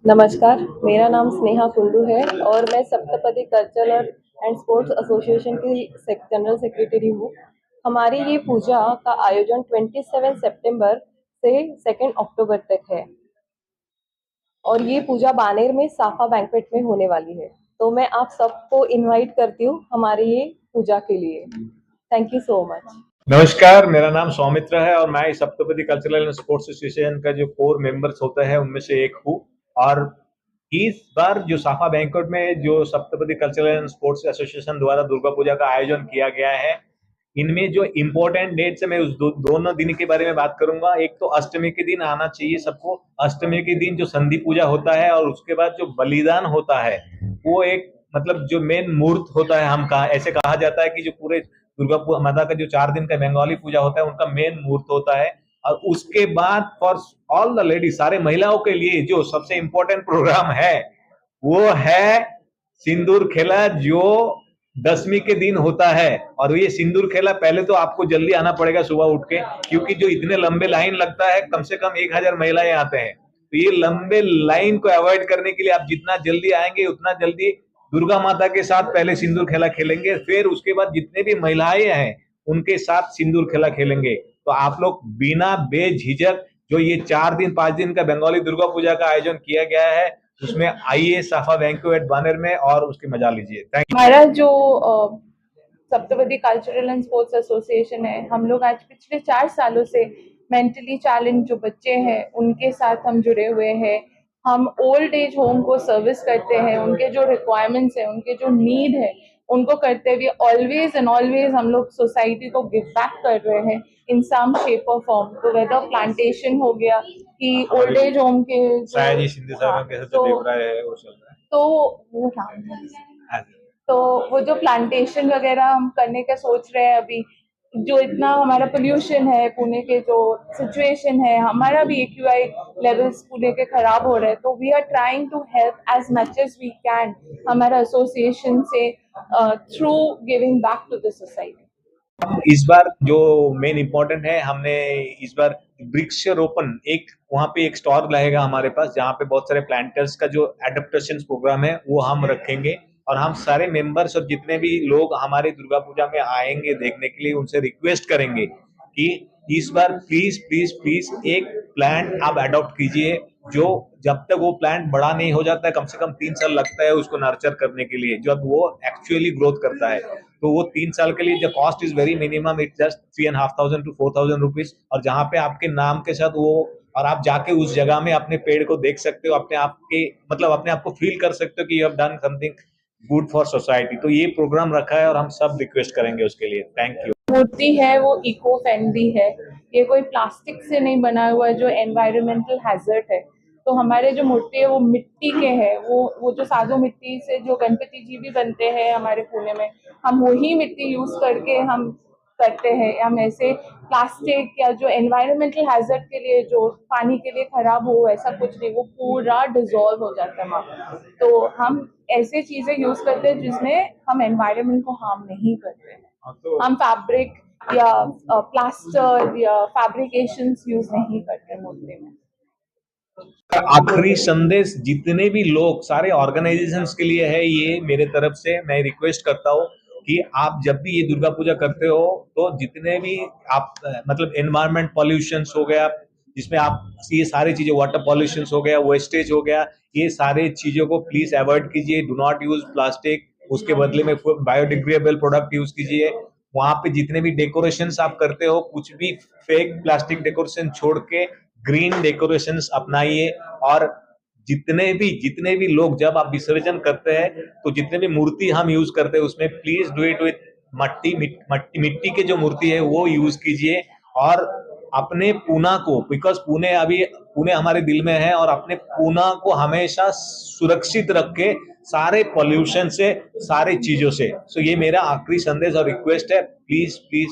नमस्कार, मेरा नाम स्नेहा कुंडू है और मैं saptapadi cultural and sports association की जनरल सेक्रेटरी हूँ। हमारी ये पूजा का आयोजन 27 सितंबर से 2 अक्टूबर तक है और ये पूजा बानेर में साफा बैंक्वेट में होने वाली है। तो मैं आप सबको इनवाइट करती हूँ हमारी ये पूजा के लिए। Thank you so much. नमस्कार, मेरा नाम सौमित्र है और मैं saptapadi cultural and sports association का जो कोर मेंबर्स होता है उनमें से एक हूँ। और इस बार जो साफा बैंक्वेट में जो saptapadi cultural and sports association द्वारा दुर्गा पूजा का आयोजन किया गया है, इनमें जो इम्पोर्टेंट डेट्स है मैं उस दोनों दिन के बारे में बात करूंगा। एक तो अष्टमी के दिन आना चाहिए सबको। अष्टमी के दिन जो संधि पूजा होता है और उसके बाद जो बलिदान होता है वो एक मतलब जो मेन मूर्त होता है, हम कहा ऐसे कहा जाता है कि जो पूरे दुर्गा माता का जो 4 दिन का बंगाली पूजा होता है उनका मेन मुहूर्त होता है। और उसके बाद फॉर ऑल द लेडीज, सारे महिलाओं के लिए जो सबसे इंपॉर्टेंट प्रोग्राम है वो है सिंदूर खेला, जो 10वीं के दिन होता है। और ये सिंदूर खेला पहले तो आपको जल्दी आना पड़ेगा सुबह उठ के, क्योंकि जो इतने लंबे लाइन लगता है, कम से कम 1000 महिलाएं आते हैं। तो ये लंबे लाइन को अवॉइड करने के लिए आप जितना जल्दी आएंगे उतना जल्दी दुर्गा माता के साथ पहले सिंदूर खेला खेलेंगे, फिर उसके बाद जितने भी महिलाएं हैं उनके साथ सिंदूर खेला खेलेंगे। तो आप लोग बिना बेझिझक जो ये 4 दिन 5 दिन का बंगाली दुर्गा पूजा का आयोजन किया गया है उसमें आइए साफा बैंक्वेट बानेर में और उसकी मजा लीजिए। Thank you. हमारा जो saptapadi cultural and sports association है, हम लोग आज पिछले 4 सालों से मेंटली चैलेंज जो बच्चे हैं उनके साथ हम जुड़े हुए हैं। हम ओल्ड एज होम को सर्विस करते हैं, उनके जो रिक्वायरमेंट्स है, उनके जो नीड है उनको करते हुए ऑलवेज एंड ऑलवेज हम लोग सोसाइटी को गिव बैक कर रहे हैं इन सम शेप और फॉर्म। तो वेदर प्लांटेशन हो गया कि ओल्ड एज होम के तो वो तो वो जो प्लांटेशन वगैरह हम करने का सोच रहे हैं अभी, जो इतना हमारा पोल्यूशन है, पुणे के जो सिचुएशन है, हमारा भी एक्यूआई लेवल्स पुणे के खराब हो रहे हैं, तो we are trying to help as much as we can हमारा एसोसिएशन से through giving back to the society. इस बार जो मेन इम्पोर्टेंट है, हमने इस बार वृक्षारोपण एक वहां पे एक स्टॉल रहेगा हमारे पास, जहाँ पे बहुत सारे प्लांटर्स का जो एडेप्टेशन प्रोग्राम है वो हम रखेंगे। और हम सारे मेंबर्स और जितने भी लोग हमारे दुर्गा पूजा में आएंगे देखने के लिए उनसे रिक्वेस्ट करेंगे कि इस बार प्लीज प्लीज प्लीज एक प्लांट आप अडॉप्ट कीजिए। जो जब तक वो प्लांट बड़ा नहीं हो जाता है, कम से कम 3 साल लगता है उसको नर्चर करने के लिए, जब वो एक्चुअली ग्रोथ करता है। तो वो 3 साल के लिए जो cost is very minimum, it just 3,500 to 4,000 rupees. और जहाँ पे आपके नाम के साथ वो, और आप जाके उस जगह में अपने पेड़ को देख सकते हो, अपने आप के मतलब अपने आप को फील कर सकते हो कि you have done something good for society. तो ये प्रोग्राम रखा है और हम सब रिक्वेस्ट करेंगे उसके लिए। Thank you. मूर्ति है वो इको फ्रेंडली है, ये कोई प्लास्टिक से नहीं बना हुआ है जो एनवायरमेंटल हैजर्ड है। तो हमारे जो मूर्ति है वो मिट्टी के है, वो जो साधु मिट्टी से जो गणपति जी भी बनते हैं हमारे पुणे में, हम वही मिट्टी यूज करके हम करते हैं। हम ऐसे प्लास्टिक या जो एनवायरमेंटल हैजर्ड के लिए जो पानी के लिए खराब हो ऐसा कुछ नहीं, वो पूरा डिजोल्व हो जाता है वहाँ। तो हम ऐसे चीजें यूज करते हैं जिसमें हम एनवायरमेंट को हार्म नहीं करते हैं। हम फैब्रिक या प्लास्टर या फैब्रिकेशंस यूज नहीं करते मूर्ति में। आखिरी संदेश जितने भी लोग, सारे ऑर्गेनाइजेशंस के लिए है, ये मेरे तरफ से मैं रिक्वेस्ट करता हूँ कि आप जब भी ये दुर्गा पूजा करते हो तो जितने भी आप मतलब एनवायरमेंट पॉल्यूशन हो गया, जिसमें आप ये सारी चीजें, वाटर पॉल्यूशन हो गया, वेस्टेज हो गया, ये सारे चीजों को प्लीज अवॉइड कीजिए। डू नॉट यूज प्लास्टिक, उसके बदले में बायोडिग्रेडेबल प्रोडक्ट यूज कीजिए। वहां पे जितने भी डेकोरेशन आप करते हो, कुछ भी फेक प्लास्टिक डेकोरेशन छोड़ के ग्रीन डेकोरेशंस अपनाइए। और जितने भी लोग, जब आप विसर्जन करते हैं तो जितने भी मूर्ति हम यूज करते हैं उसमें प्लीज डू इट विथ मिट्टी के जो मूर्ति है वो यूज कीजिए। और अपने पूना को, बिकॉज पुणे हमारे दिल में है, और अपने पूना को हमेशा सुरक्षित रखे सारे पॉल्यूशन से, सारे चीजों से। सो ये मेरा आखिरी संदेश और रिक्वेस्ट है, प्लीज प्लीज